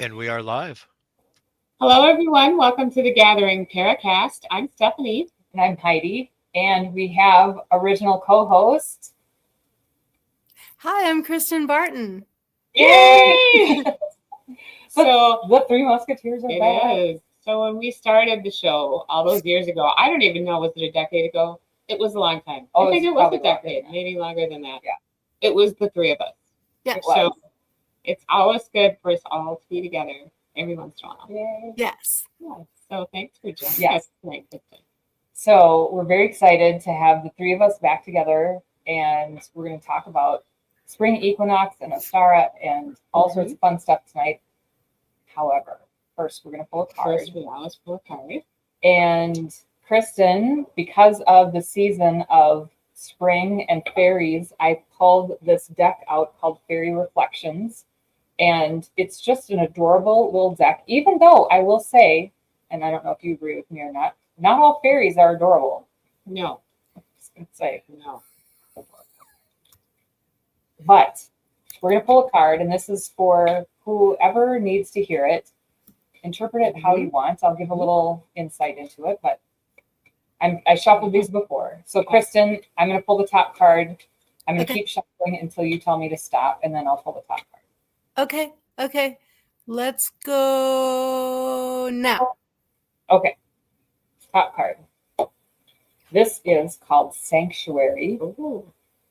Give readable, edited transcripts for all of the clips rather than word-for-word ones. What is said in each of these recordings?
And we are live. Hello, everyone. Welcome to the Gathering Paracast. I'm Stephanie. And I'm Heidi. And we have original co-host. Hi, I'm Kristin Barton. Yay! So the Three Musketeers are it back. is. So when we started the show all those years ago, I don't even know, was it a decade ago? It was a long time. Oh, I think it was a probably longer decade, than that. maybe longer than that. Yeah. It was the three of us. Yeah. So it's always good for us all to be together every once in a while. Yay. Yes. Yeah. So thanks for joining Yes. us tonight, Kristin. So we're very excited to have the three of us back together, and we're going to talk about spring equinox and Ostara and all sorts of fun stuff tonight. However, first we're going to pull a card. First, we always pull a card. And Kristin, because of the season of spring and fairies, I pulled this deck out called Fairy Reflections. And it's just an adorable little deck, even though I will say, and I don't know if you agree with me or not all fairies are adorable. No. I'm just going to say. No. But we're going to pull a card, and this is for whoever needs to hear it. Interpret it how you want. I'll give a little insight into it, but I shuffled these before. So, Kristin, I'm going to pull the top card. I'm going to keep shuffling until you tell me to stop, and then I'll pull the top card. Okay. Let's go now. Okay. Top card. This is called Sanctuary. Ooh.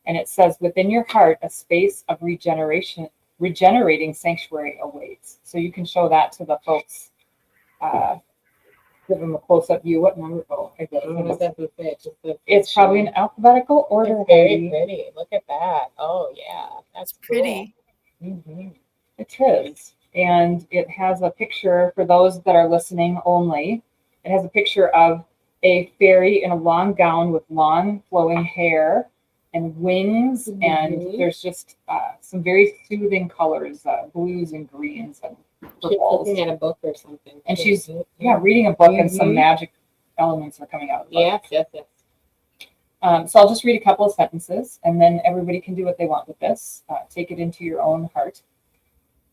And it says, within your heart, a space of regenerating sanctuary awaits. So you can show that to the folks. Give them a close-up view. What number? Oh, I guess it's probably in alphabetical order. It's very pretty. Look at that. Oh, yeah. That's Pretty. Cool. Mm-hmm. It is. And it has a picture, for those that are listening only, it has a picture of a fairy in a long gown with long flowing hair and wings. Mm-hmm. And there's just some very soothing colors, blues and greens and She's looking at a book or something. And she's reading a book, and some magic elements are coming out of the book. Yes. So I'll just read a couple of sentences, and then everybody can do what they want with this. Take it into your own heart.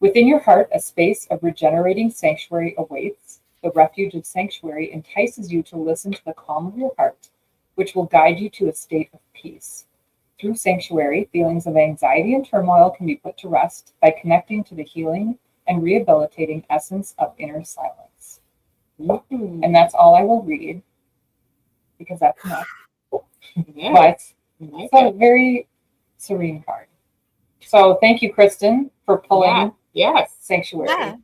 Within your heart, a space of regenerating sanctuary awaits. The refuge of sanctuary entices you to listen to the calm of your heart, which will guide you to a state of peace. Through sanctuary, feelings of anxiety and turmoil can be put to rest by connecting to the healing and rehabilitating essence of inner silence. Mm-hmm. And that's all I will read, because that's enough. Yeah. But it's a very serene card. So thank you, Kristin, for pulling Sanctuary. Yeah.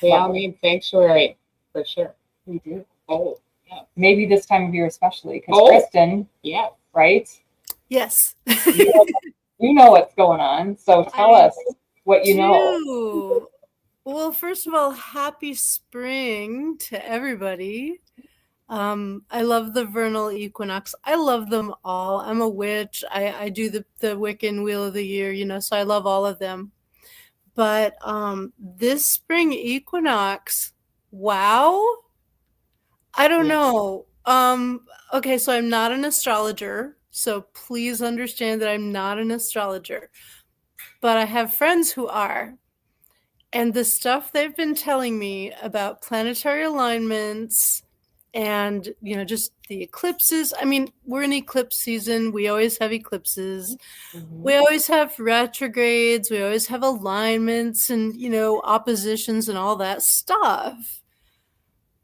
We all need sanctuary, for sure. We do. Oh, yeah. Maybe this time of year especially, because Kristin, right? Yes. You know what's going on, so tell us what you know. Well, first of all, happy spring to everybody. I love the vernal equinox. I love them all. I'm a witch. I do the Wiccan Wheel of the Year, so I love all of them. But this spring equinox, wow. I don't know. Okay, so I'm not an astrologer, so please understand that I'm not an astrologer. But I have friends who are. And the stuff they've been telling me about planetary alignments and, just the eclipses. I mean, we're in eclipse season. We always have eclipses. Mm-hmm. We always have retrogrades. We always have alignments and, oppositions and all that stuff.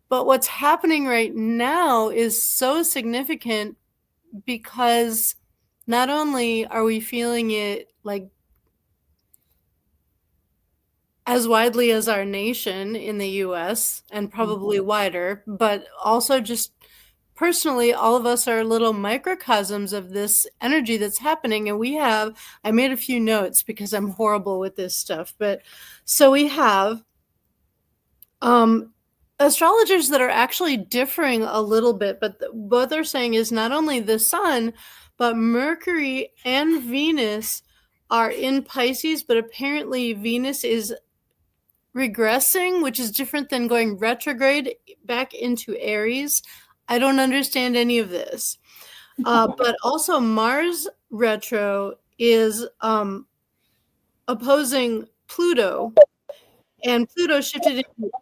But what's happening right now is so significant because not only are we feeling it like as widely as our nation in the US and probably wider, but also just personally, all of us are little microcosms of this energy that's happening. And I made a few notes because I'm horrible with this stuff, but so we have astrologers that are actually differing a little bit, but what they're saying is not only the sun, but Mercury and Venus are in Pisces, but apparently Venus is regressing, which is different than going retrograde back into Aries. I don't understand any of this. But also Mars retro is opposing Pluto. And Pluto shifted into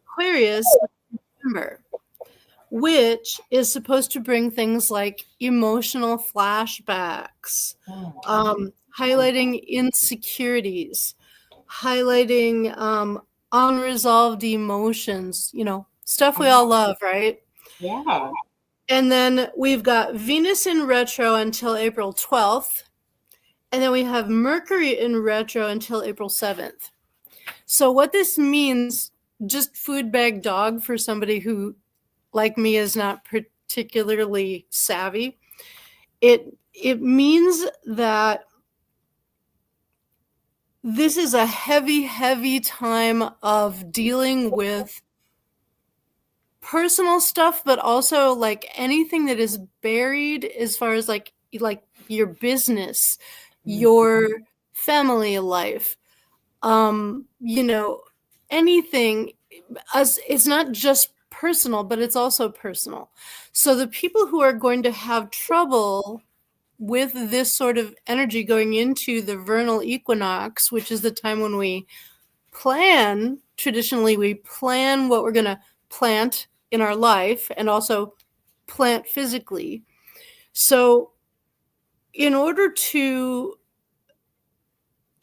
Aquarius in September, which is supposed to bring things like emotional flashbacks, highlighting insecurities, highlighting unresolved emotions, stuff we all love, right? Yeah. And then we've got Venus in retro until April 12th. And then we have Mercury in retro until April 7th. So what this means, just food bag dog for somebody who, like me, is not particularly savvy, it means that this is a heavy, heavy time of dealing with personal stuff, but also like anything that is buried as far as like your business, your family life, anything. It's not just personal, but it's also personal. So the people who are going to have trouble with this sort of energy going into the vernal equinox, which is the time when we traditionally we plan what we're going to plant in our life and also plant physically. So in order to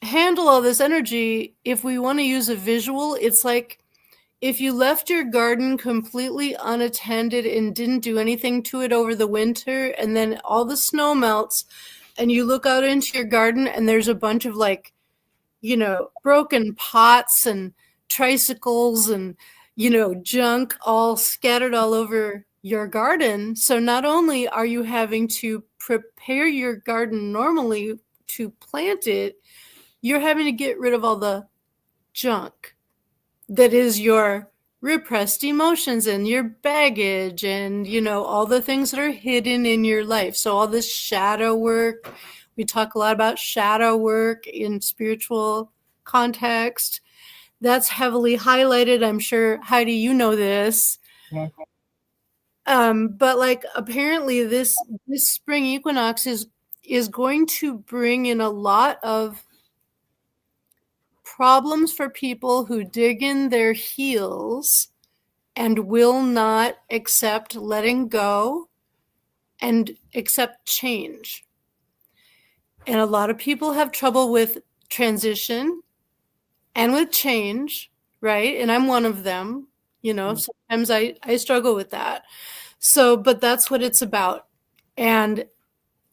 handle all this energy, if we want to use a visual, it's like if you left your garden completely unattended and didn't do anything to it over the winter, and then all the snow melts and you look out into your garden and there's a bunch of broken pots and tricycles and, junk all scattered all over your garden. So not only are you having to prepare your garden normally to plant it, you're having to get rid of all the junk that is your repressed emotions and your baggage and, all the things that are hidden in your life. So all this shadow work, we talk a lot about shadow work in spiritual context. That's heavily highlighted. I'm sure, Heidi, you know this. But apparently this spring equinox is going to bring in a lot of problems for people who dig in their heels and will not accept letting go and accept change. And a lot of people have trouble with transition and with change, right? And I'm one of them, sometimes I struggle with that. So, but that's what it's about. And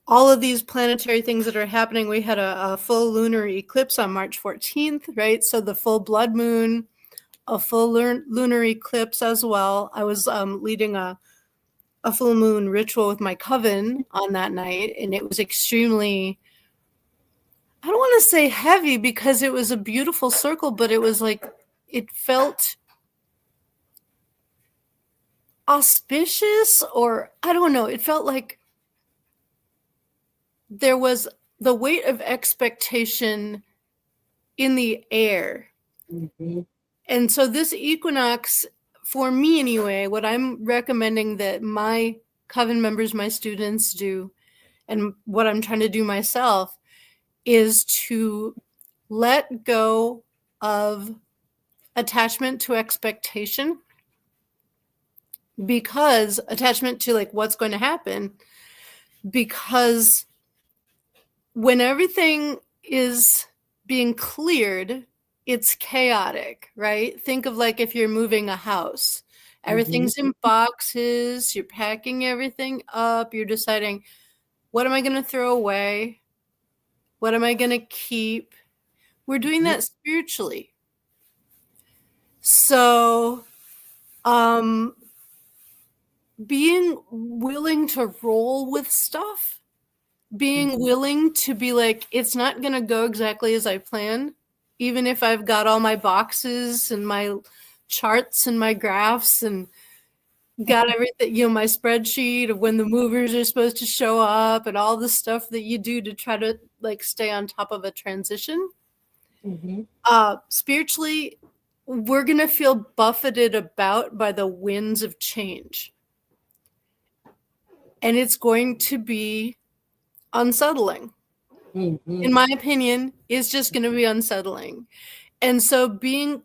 all of these planetary things that are happening, we had a full lunar eclipse on March 14th, right? So the full blood moon, a full lunar eclipse as well. I was leading a full moon ritual with my coven on that night, and it was extremely, I don't want to say heavy because it was a beautiful circle, but it was it felt auspicious, or I don't know. It felt like there was the weight of expectation in the air. Mm-hmm. And so this equinox, for me anyway, what I'm recommending that my coven members, my students do, and what I'm trying to do myself, is to let go of attachment to expectation, because attachment to what's going to happen, because when everything is being cleared, it's chaotic, right? Think of if you're moving a house, everything's in boxes, you're packing everything up, you're deciding, what am I going to throw away? What am I going to keep? We're doing that spiritually. So, being willing to roll with stuff, being willing to be it's not going to go exactly as I planned, even if I've got all my boxes and my charts and my graphs and got everything, my spreadsheet of when the movers are supposed to show up and all the stuff that you do to try to stay on top of a transition. Spiritually, we're going to feel buffeted about by the winds of change. And it's going to be unsettling. In my opinion, it's just going to be unsettling. And so being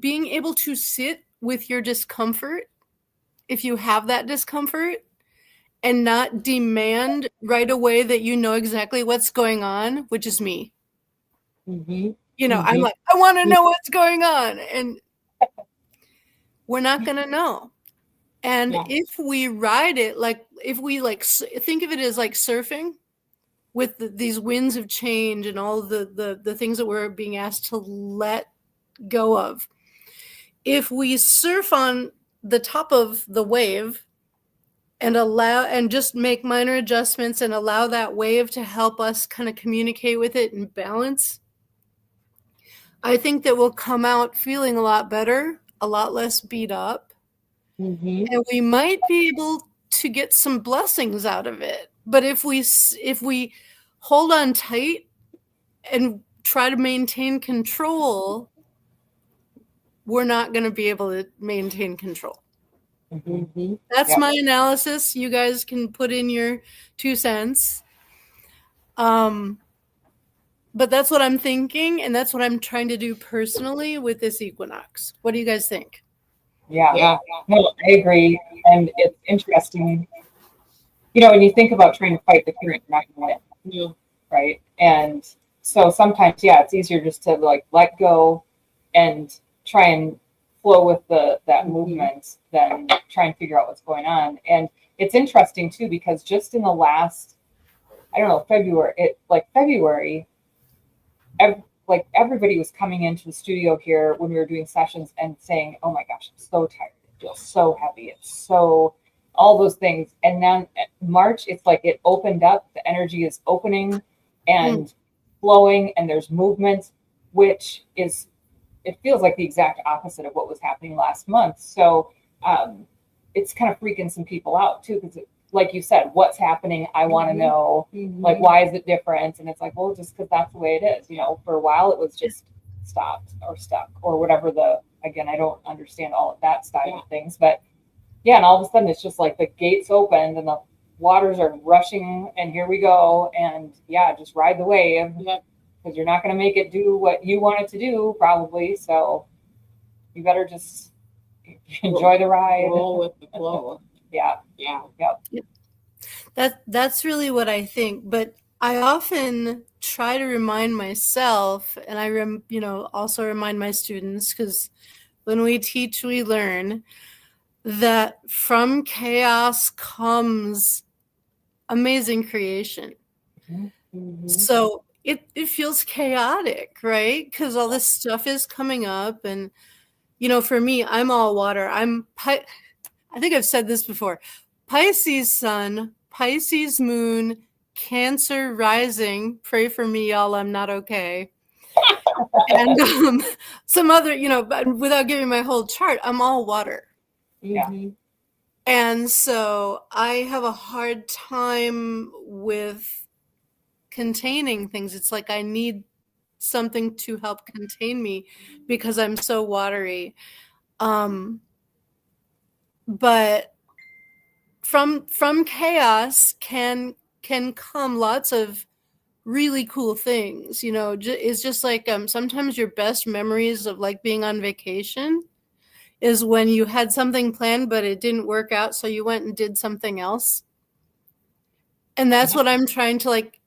able to sit with your discomfort, if you have that discomfort, and not demand right away that you know exactly what's going on, which is me. Mm-hmm. I'm like, I want to know what's going on. And we're not going to know. And if we ride it, like if we like think of it as like surfing with these winds of change and all the things that we're being asked to let go of. If we surf on the top of the wave and just make minor adjustments and allow that wave to help us kind of communicate with it and balance, I think that we'll come out feeling a lot better, a lot less beat up. Mm-hmm. And we might be able to get some blessings out of it. But if we hold on tight and try to maintain control, we're not going to be able to maintain control. Mm-hmm. That's my analysis. You guys can put in your 2 cents. But that's what I'm thinking, and that's what I'm trying to do personally with this equinox. What do you guys think? Yeah. No, I agree. And it's interesting, when you think about trying to fight the current, you're not going to win. Yeah. Right. And so sometimes, it's easier just to like let go and try and flow with that movement than try and figure out what's going on. And it's interesting too, because just in the last, February, everybody was coming into the studio here when we were doing sessions and saying, oh my gosh, I'm so tired. I feel so heavy. It's so, all those things. And then March, it's like it opened up. The energy is opening and flowing, and there's movement, which is, it feels like the exact opposite of what was happening last month. So it's kind of freaking some people out too, because like you said, what's happening? I want to know, like, why is it different? And it's like, well, just because that's the way it is. For a while it was just stopped or stuck or whatever again, I don't understand all of that side of things, but and all of a sudden it's just like the gates opened and the waters are rushing and here we go. And just ride the wave because you're not going to make it do what you want it to do probably. So you better just enjoy the ride. Roll with the flow. That's really what I think. But I often try to remind myself, and I also remind my students, because when we teach, we learn that from chaos comes amazing creation. Mm-hmm. So it feels chaotic, right? Because all this stuff is coming up, and for me, I'm all water. I think I've said this before. Pisces sun, Pisces moon, Cancer rising. Pray for me, y'all. I'm not okay. And some other, but without giving my whole chart, I'm all water. Mm-hmm. And so I have a hard time with containing things. It's like I need something to help contain me because I'm so watery. But from chaos can come lots of really cool things. It's just like sometimes your best memories of like being on vacation is when you had something planned but it didn't work out, so you went and did something else. And that's what I'm trying to like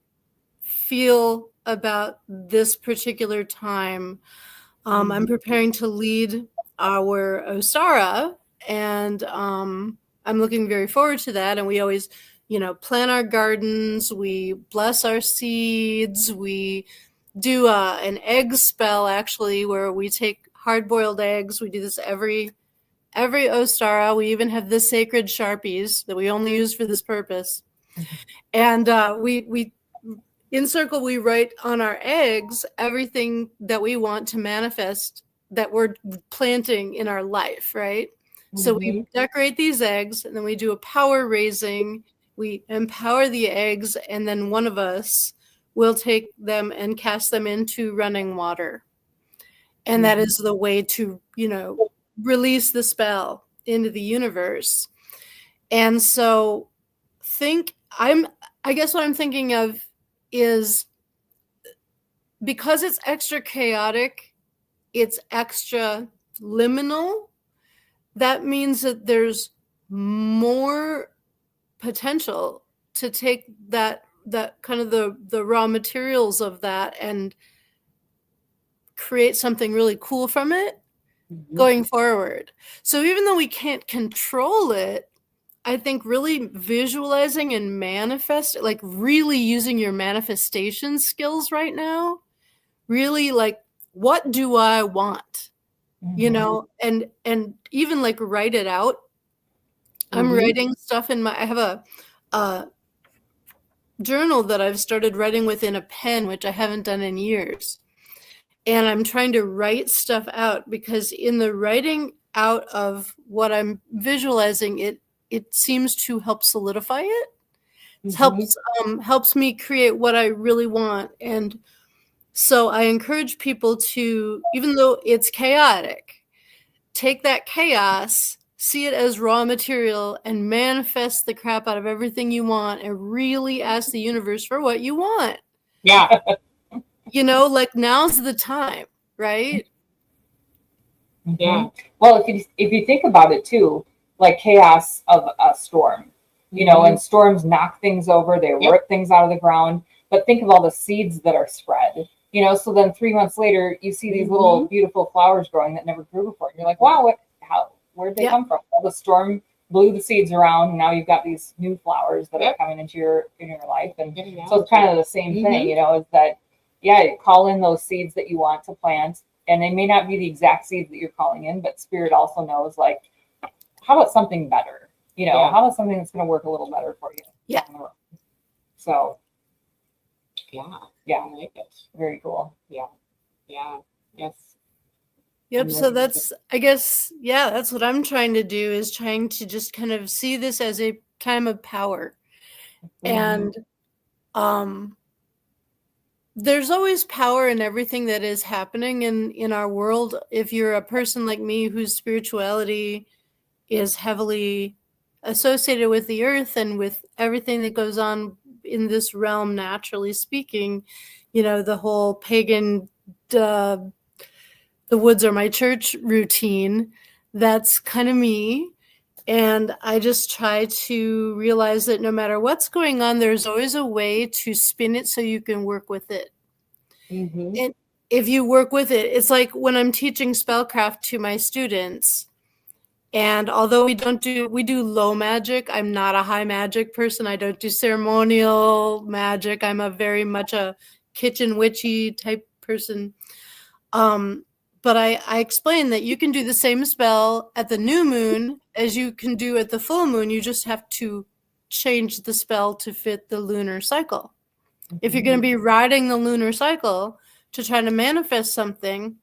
feel about this particular time. I'm preparing to lead our Ostara, and I'm looking very forward to that. And we always, plant our gardens, we bless our seeds, we do an egg spell, actually, where we take hard-boiled eggs. We do this every Ostara. We even have the sacred Sharpies that we only use for this purpose. And we in circle, we write on our eggs everything that we want to manifest that we're planting in our life, right? So we decorate these eggs, and then we do a power raising. We empower the eggs, and then one of us will take them and cast them into running water. And that is the way to, release the spell into the universe. And so I guess what I'm thinking of is, because it's extra chaotic, it's extra liminal, that means that there's more potential to take that kind of the raw materials of that and create something really cool from it going forward. So even though we can't control it, I think really visualizing and manifest, like really using your manifestation skills right now, really like, what do I want? You know, and even like write it out. I'm writing stuff in I have a journal that I've started writing with in a pen, which I haven't done in years. And I'm trying to write stuff out, because in the writing out of what I'm visualizing, it seems to help solidify it. It helps me create what I really want. And so I encourage people to, even though it's chaotic, take that chaos, see it as raw material, and manifest the crap out of everything you want, and really ask the universe for what you want. Yeah. You know, like now's the time, right? Yeah. Well, if you think about it too, like chaos of a storm, you know, and storms knock things over, they rip things out of the ground. But think of all the seeds that are spread, you know. So then 3 months later, you see these little beautiful flowers growing that never grew before. And you're like, wow, where'd they come from? Well, the storm blew the seeds around, and now you've got these new flowers that are coming into your life. And so it's kind of the same thing, you know, is that, call in those seeds that you want to plant. And they may not be the exact seeds that you're calling in, but Spirit also knows, like, how about something better? You know, how about something that's going to work a little better for you? Yeah. So, I like it. Very cool. Yeah. Yes. Yep. So that's, I guess, that's what I'm trying to do, is trying to just kind of see this as a time of power. And there's always power in everything that is happening in our world. If you're a person like me whose spirituality is heavily associated with the earth and with everything that goes on in this realm, naturally speaking, you know, the whole pagan, the woods are my church routine, that's kind of me. And I just try to realize that no matter what's going on, there's always a way to spin it so you can work with it. And if you work with it, it's like when I'm teaching spellcraft to my students, and although we do low magic, I'm not a high magic person. I don't do ceremonial magic. I'm a very much a kitchen witchy type person. But I explain that you can do the same spell at the new moon as you can do at the full moon. You just have to change the spell to fit the lunar cycle. If you're going to be riding the lunar cycle to try to manifest something,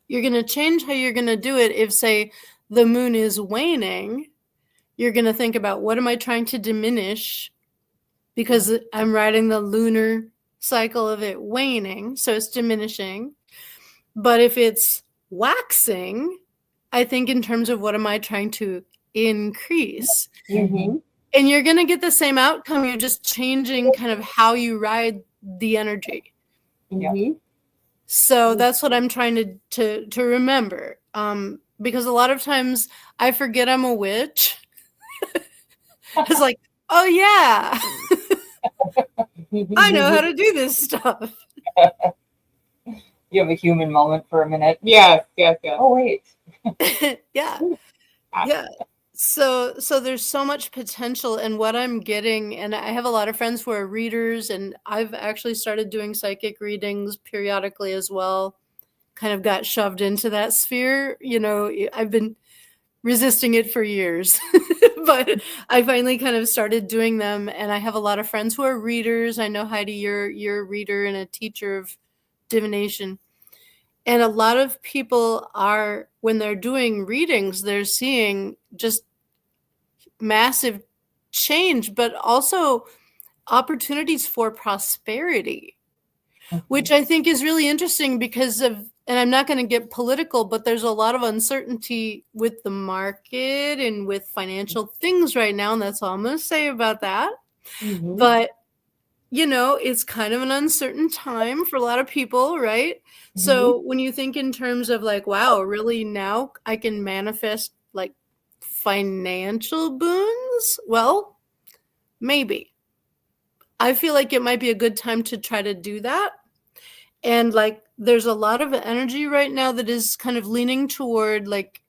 you're going to change how you're going to do it. If, say, the moon is waning, you're going to think about, what am I trying to diminish? Because I'm riding the lunar cycle of it waning, so it's diminishing. But if it's waxing, I think in terms of, what am I trying to increase? And you're going to get the same outcome. You're just changing kind of how you ride the energy. So that's what I'm trying to remember. Because a lot of times I forget I'm a witch. It's like, oh yeah, I know how to do this stuff. You have a human moment for a minute. Yes. Oh, wait. Yeah. So there's so much potential in what I'm getting. And I have a lot of friends who are readers, and I've actually started doing psychic readings periodically as well. Kind of got shoved into that sphere. You know, I've been resisting it for years, but I finally kind of started doing them. And I have a lot of friends who are readers. I know, Heidi, you're a reader and a teacher of divination. And a lot of people are, when they're doing readings, they're seeing just massive change, but also opportunities for prosperity, which I think is really interesting because of, and I'm not going to get political, but there's a lot of uncertainty with the market and with financial things right now. And that's all I'm going to say about that. But it's kind of an uncertain time for a lot of people, right? Mm-hmm. So when you think in terms of like, wow, really now I can manifest like financial boons? Well, maybe. I feel like it might be a good time to try to do that. And like, there's a lot of energy right now that is kind of leaning toward like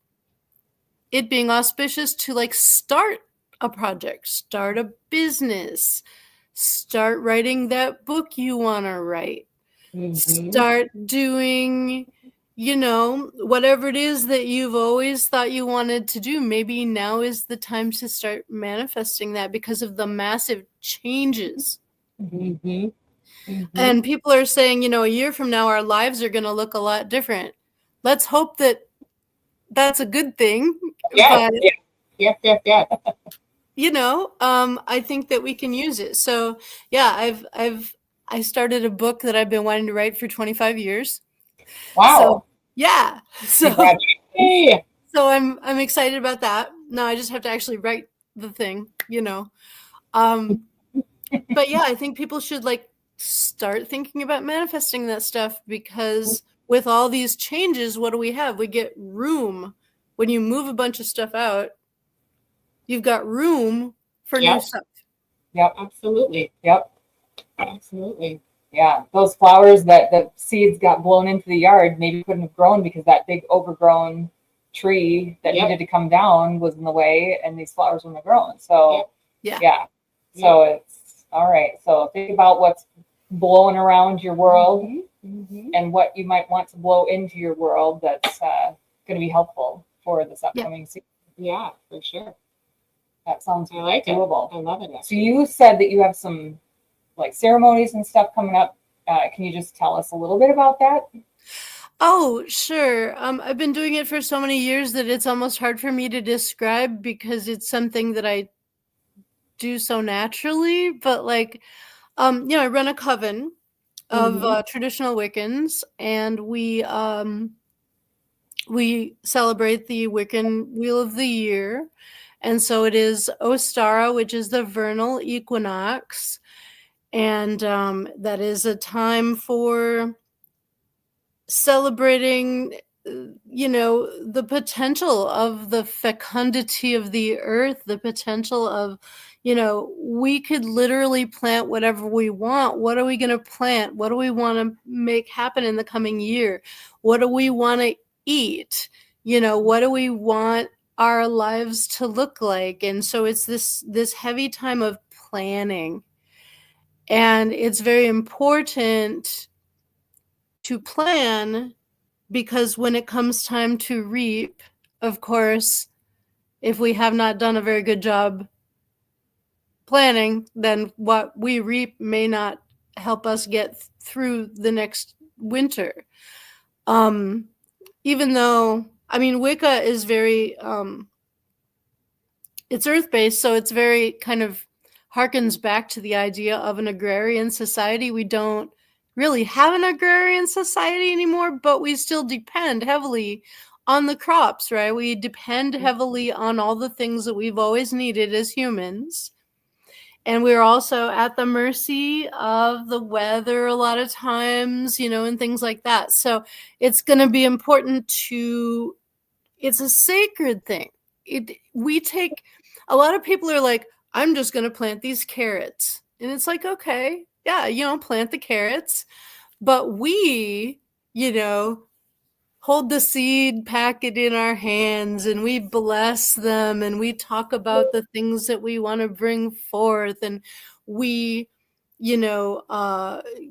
it being auspicious to like start a project, start a business, start writing that book you want to write, start doing, whatever it is that you've always thought you wanted to do. Maybe now is the time to start manifesting that because of the massive changes. And people are saying, a year from now, our lives are going to look a lot different. Let's hope that that's a good thing. Yes. I think that we can use it. So yeah, I started a book that I've been wanting to write for 25 years. Wow. So, yeah. So I'm excited about that. Now I just have to actually write the thing, But yeah, I think people should like start thinking about manifesting that stuff, because with all these changes, what do we have? We get room. When you move a bunch of stuff out, you've got room for new stuff. Yep. Absolutely. Yep. Absolutely. Yeah. Those flowers that the seeds got blown into the yard maybe couldn't have grown because that big overgrown tree that needed to come down was in the way, and these flowers wouldn't have grown. So yeah. So it's all right. So think about what's blowing around your world and what you might want to blow into your world that's going to be helpful for this upcoming season. Yeah, for sure. That sounds doable. I love it. So you said that you have some like ceremonies and stuff coming up. Can you just tell us a little bit about that? Oh, sure. I've been doing it for so many years that it's almost hard for me to describe because it's something that I do so naturally. But like, I run a coven of traditional Wiccans, and we celebrate the Wiccan Wheel of the Year. And so it is Ostara, which is the vernal equinox. And that is a time for celebrating, the potential of the fecundity of the earth, the potential of, we could literally plant whatever we want. What are we going to plant? What do we want to make happen in the coming year? What do we want to eat? What do we want our lives to look like? And so it's this heavy time of planning. And it's very important to plan, because when it comes time to reap, of course, if we have not done a very good job planning, then what we reap may not help us get through the next winter. Even though, Wicca is very, it's earth-based, so it's very kind of harkens back to the idea of an agrarian society. We don't really have an agrarian society anymore, but we still depend heavily on the crops, right? We depend heavily on all the things that we've always needed as humans. And we're also at the mercy of the weather a lot of times, and things like that. So it's going to be important it's a sacred thing. A lot of people are like, I'm just going to plant these carrots. And it's like, okay, yeah, plant the carrots. But we, hold the seed, pack it in our hands, and we bless them, and we talk about the things that we want to bring forth. And we,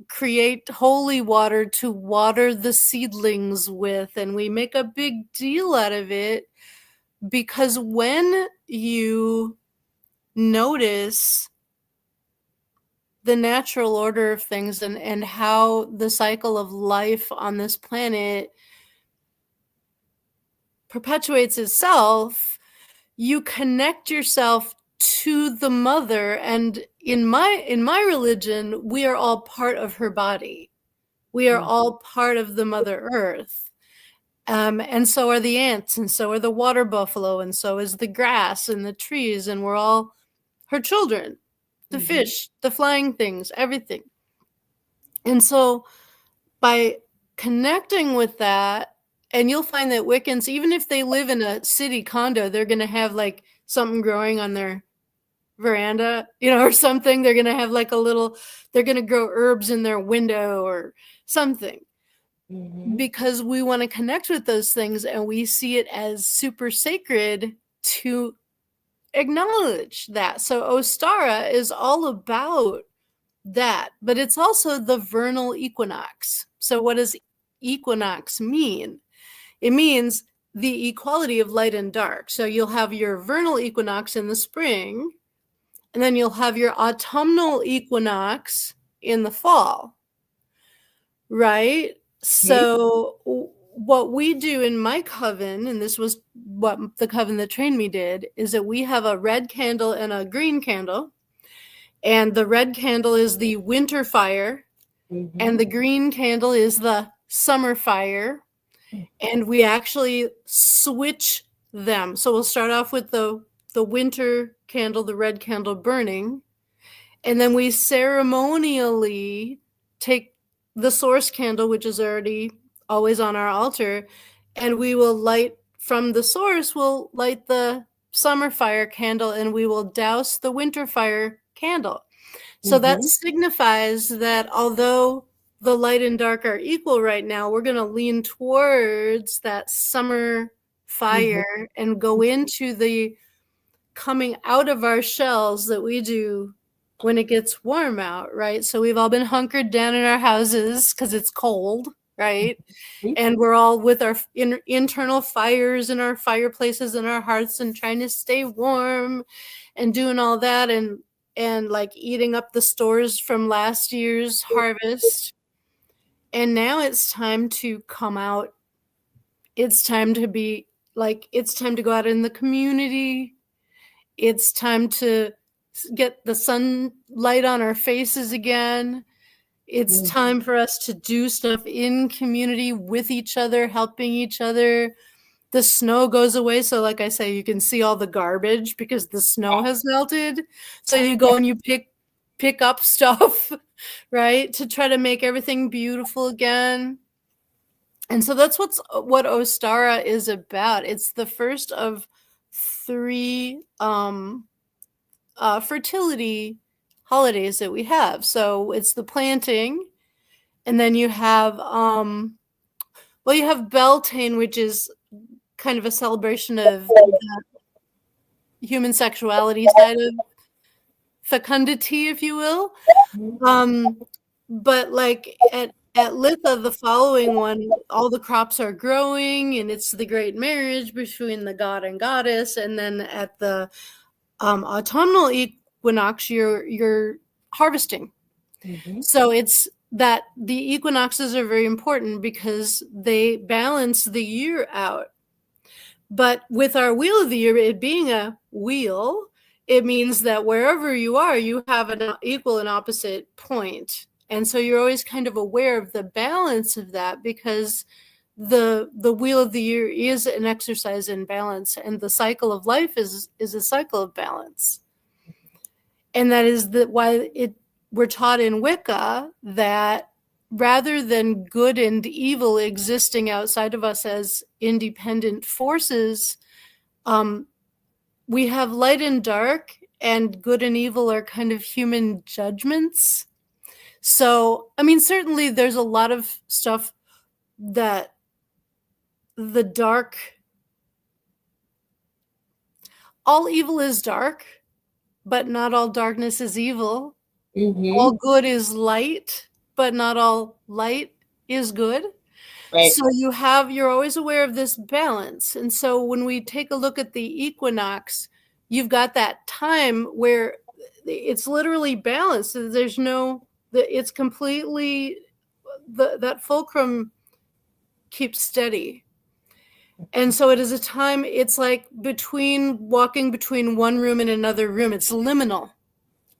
create holy water to water the seedlings with. And we make a big deal out of it, because when you notice the natural order of things and how the cycle of life on this planet perpetuates itself, you connect yourself to the mother. And in my religion, we are all part of her body. We are all part of the Mother Earth. And so are the ants, and so are the water buffalo, and so is the grass and the trees, and we're all her children. the fish, the flying things, everything. And so by connecting with that, and you'll find that Wiccans, even if they live in a city condo, they're going to have like something growing on their veranda, or something. They're going to have like they're going to grow herbs in their window or something, because we want to connect with those things, and we see it as super sacred to acknowledge that. So Ostara is all about that, but it's also the vernal equinox. So what does equinox mean? It means the equality of light and dark. So you'll have your vernal equinox in the spring, and then you'll have your autumnal equinox in the fall, right? So what we do in my coven, and this was what the coven that trained me did, is that we have a red candle and a green candle. And the red candle is the winter fire, and the green candle is the summer fire. And we actually switch them. So we'll start off with the winter candle, the red candle burning. And then we ceremonially take the source candle, which is already always on our altar, and we will light from the source, we'll light the summer fire candle, and we will douse the winter fire candle. So that signifies that although the light and dark are equal right now, we're going to lean towards that summer fire and go into the coming out of our shells that we do when it gets warm out, right? So we've all been hunkered down in our houses because it's cold, right? And we're all with our internal fires in our fireplaces and our hearths and trying to stay warm and doing all that, and like eating up the stores from last year's harvest. And now it's time to come out. It's time to be like, it's time to go out in the community. It's time to get the sunlight on our faces again. It's time for us to do stuff in community with each other, helping each other. The snow goes away. So like I say, you can see all the garbage because the snow has melted. So you go and you pick up stuff, right? To try to make everything beautiful again. And so that's what Ostara is about. It's the first of 3 fertility holidays that we have. So it's the planting, and then you have you have Beltane, which is kind of a celebration of the human sexuality side of fecundity, if you will. But like at Litha, the following one, all the crops are growing, and it's the great marriage between the god and goddess. And then at the autumnal equinox, you're harvesting. So it's that the equinoxes are very important because they balance the year out. But with our wheel of the year, it being a wheel, it means that wherever you are, you have an equal and opposite point. And so you're always kind of aware of the balance of that, because the wheel of the year is an exercise in balance, and the cycle of life is a cycle of balance. And that is why we're taught in Wicca that rather than good and evil existing outside of us as independent forces, we have light and dark, and good and evil are kind of human judgments. So, I mean, certainly there's a lot of stuff that the dark, all evil is dark, but not all darkness is evil. All good is light, but not all light is good. Right. So you're always aware of this balance. And so when we take a look at the equinox, you've got that time where it's literally balanced. It's completely, that fulcrum keeps steady. And so it is a time, it's like walking between one room and another room. It's liminal.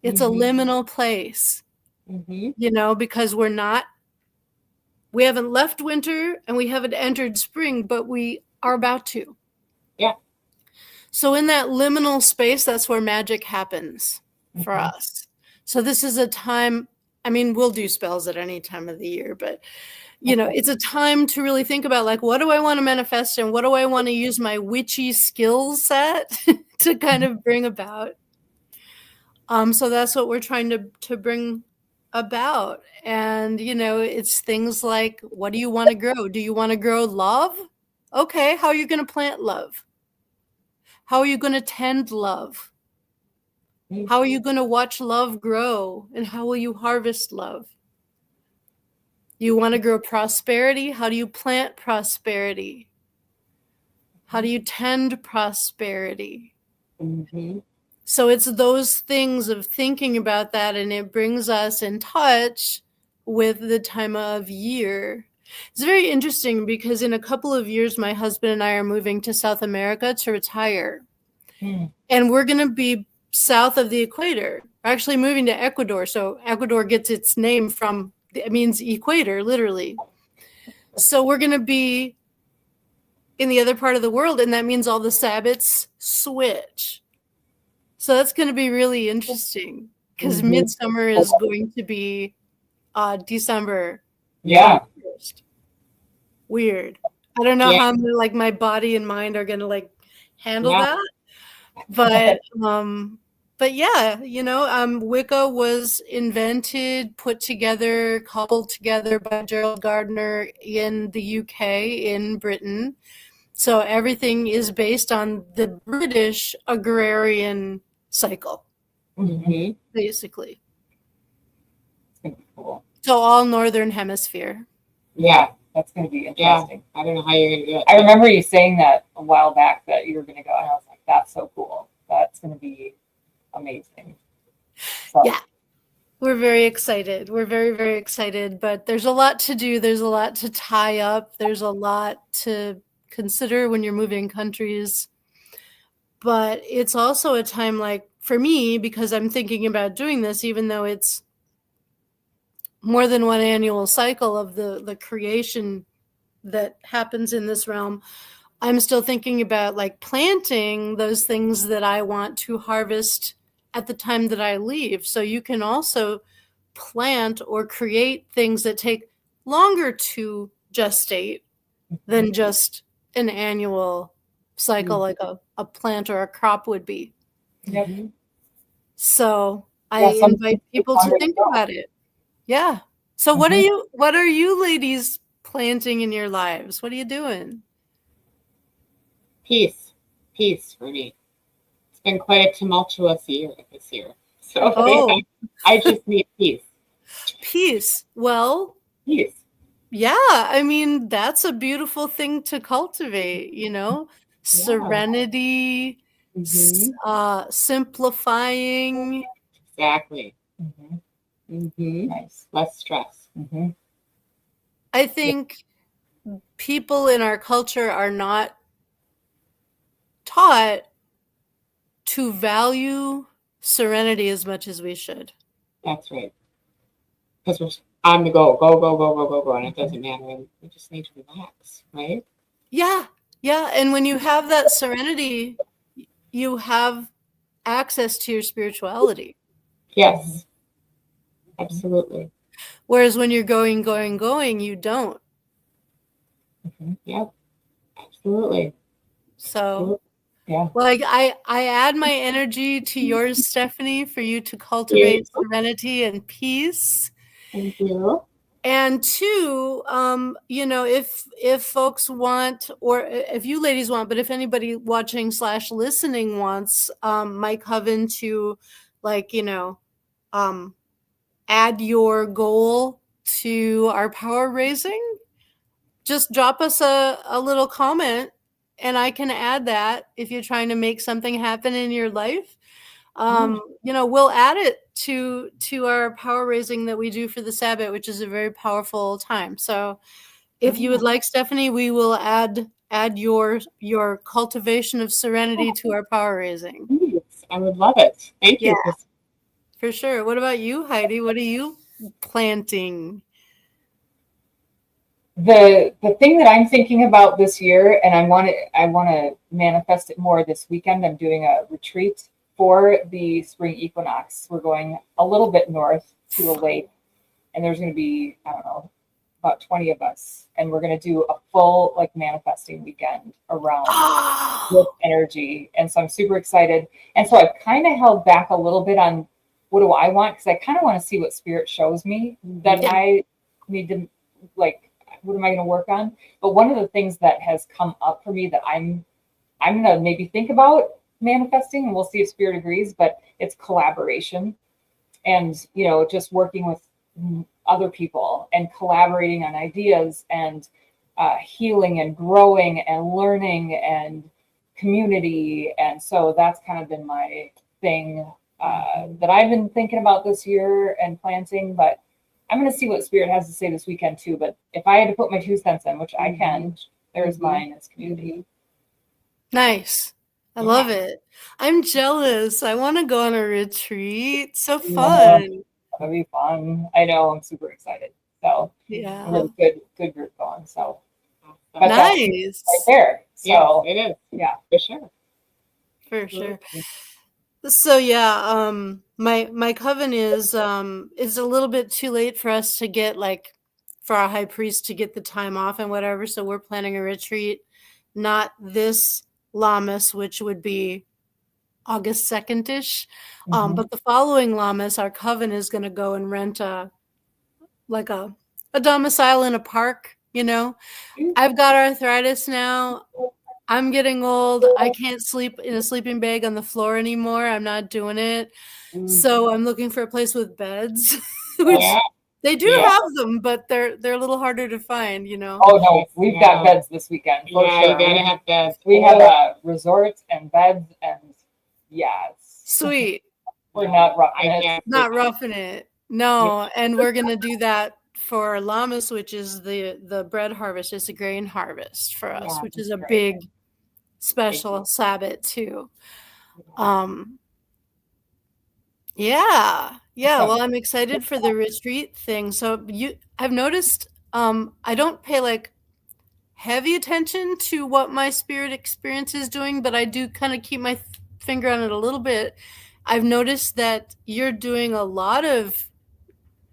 It's a liminal place, because we haven't left winter and we haven't entered spring, but we are about to. Yeah. So in that liminal space, that's where magic happens for us. So this is a time, I mean, we'll do spells at any time of the year, but it's a time to really think about, like, what do I want to manifest and what do I want to use my witchy skill set to kind of bring about. So that's what we're trying to bring about. And, it's things like, what do you want to grow? Do you want to grow love? Okay, how are you going to plant love? How are you going to tend love? How are you going to watch love grow? And how will you harvest love? You want to grow prosperity? How do you plant prosperity? How do you tend prosperity? Mm-hmm. So it's those things of thinking about that, and it brings us in touch with the time of year. It's very interesting because in a couple of years, my husband and I are moving to South America to retire. And we're going to be south of the equator. We're actually moving to Ecuador. So Ecuador gets its name from, it means equator, literally. So we're going to be in the other part of the world, and that means all the Sabbats switch. So that's going to be really interesting because midsummer is going to be December. Yeah. 1st. Weird. I don't know how like my body and mind are going to like handle that. But yeah, Wicca was invented, put together, cobbled together by Gerald Gardner in the UK, in Britain. So everything is based on the British agrarian cycle, basically. Cool. So all Northern Hemisphere. Yeah, that's going to be interesting. Yeah, I don't know how you're going to do it. I remember you saying that a while back that you were going to go, and I was like, that's so cool. That's going to be amazing. So. Yeah. We're very excited. We're very, very excited, but there's a lot to do. There's a lot to tie up. There's a lot to consider when you're moving countries. But it's also a time, like for me, because I'm thinking about doing this, even though it's more than one annual cycle of the creation that happens in this realm, I'm still thinking about like planting those things that I want to harvest at the time that I leave. So you can also plant or create things that take longer to gestate than just an annual cycle, like a plant or a crop would be. Yep. So I invite people to think about it. Yeah. So what are you ladies planting in your lives? What are you doing? Peace for me. It's been quite a tumultuous year this year. So I just need peace. Peace. Well, peace. Yeah, I mean, that's a beautiful thing to cultivate, serenity, simplifying. Exactly. Nice. Less stress. I think people in our culture are not taught to value serenity as much as we should. That's right. Because we're on the go, and it doesn't matter. We just need to relax, right? Yeah. And when you have that serenity, you have access to your spirituality. Yes. Absolutely. Whereas when you're going, you don't. Yep. Absolutely. So, like I add my energy to yours, Stephanie, for you to cultivate serenity and peace. Thank you. And two, if folks want, or if you ladies want, but if anybody watching / listening wants my coven to, add your goal to our power raising, just drop us a little comment and I can add that if you're trying to make something happen in your life. We'll add it to our power raising that we do for the Sabbat, which is a very powerful time. So if you would like, Stephanie, we will add your cultivation of serenity to our power raising. I would love it. Thank you. For sure. What about you, Heidi? What are you planting? The thing that I'm thinking about this year, and I want to manifest it more this weekend. I'm doing a retreat for the spring equinox, we're going a little bit north to a lake, and there's going to be, I don't know, about 20 of us, and we're going to do a full like manifesting weekend around this energy. And so I'm super excited. And so I've kind of held back a little bit on what do I want, because I kind of want to see what spirit shows me that I need to, like, what am I going to work on? But one of the things that has come up for me that I'm going to maybe think about manifesting, and we'll see if spirit agrees, but it's collaboration. And, you know, just working with other people and collaborating on ideas and healing and growing and learning and community. And so that's kind of been my thing that I've been thinking about this year and planting. But I'm going to see what spirit has to say this weekend too. But if I had to put my 2 cents in, which I can, there's mine as community. Nice. I love it. I'm jealous. I want to go on a retreat. So fun. That'll be fun. I know. I'm super excited. So yeah, really good group going. So but nice right there. So it is. Yeah, for sure. So yeah, my coven is a little bit too late for us to get, like, for our high priest to get the time off and whatever. So we're planning a retreat, not this Lammas, which would be August 2nd-ish. But the following Lammas, our coven is going to go and rent a domicile in a park, you know. I've got arthritis now. I'm getting old. I can't sleep in a sleeping bag on the floor anymore. I'm not doing it. So I'm looking for a place with beds, which they do have them, but they're a little harder to find, you know. Oh no, we've got beds this weekend. For sure. You gotta have beds. We have a resort and beds, and sweet. We're not roughing it. Not roughing it. No, and we're gonna do that for Lammas, which is the bread harvest. It's a grain harvest for us, which is a big special Sabbath too. Well, I'm excited for the retreat thing. So I've noticed I don't pay like heavy attention to what my spirit experience is doing, but I do kind of keep my finger on it a little bit. I've noticed that you're doing a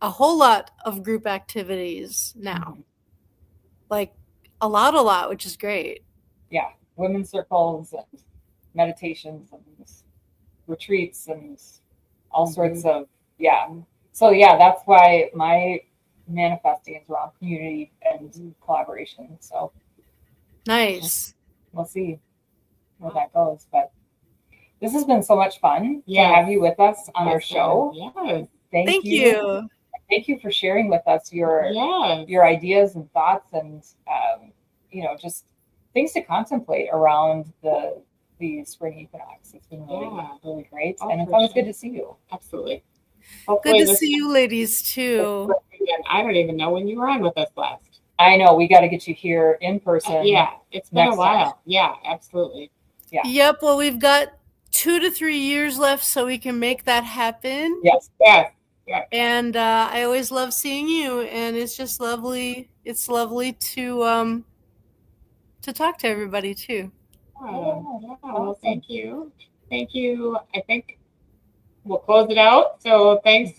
whole lot of group activities now. Like a lot, which is great. Yeah. Women's circles and meditations and retreats and all sorts of, So that's why my manifesting is around community and collaboration. So nice. We'll see where that goes. But this has been so much fun to have you with us on our show. Yes. Thank you. Thank you for sharing with us your ideas and thoughts and just things to contemplate around the spring equinox. It's been really great. And it's always good to see you. Absolutely. Hopefully good to see you ladies too. I don't even know when you were on with us last. I know. We got to get you here in person. Yeah, it's been a while. Time. Yeah, absolutely. Yeah. Yep. Well, we've got 2 to 3 years left, so we can make that happen. Yes. Yeah. And I always love seeing you, and it's just lovely. It's lovely to talk to everybody too. Well, thank you. I think we'll close it out. So thanks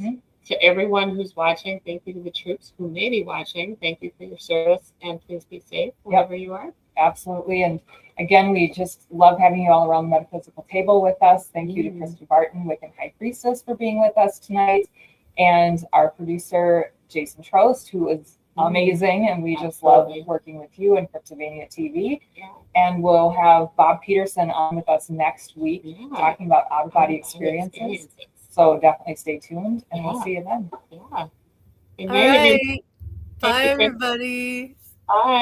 to everyone who's watching. Thank you to the troops who may be watching. Thank you for your service, and please be safe wherever you are. Absolutely. And again, we just love having you all around the metaphysical table with us. Thank you to Kristin Barton, Wiccan High Priestess, for being with us tonight, and our producer Jason Trost, who is amazing, and we just love working with you and Cryptovania TV. And we'll have Bob Peterson on with us next week talking about out-of-body experiences. So definitely stay tuned, and we'll see you then. Yeah. All right. Bye, everybody. Bye.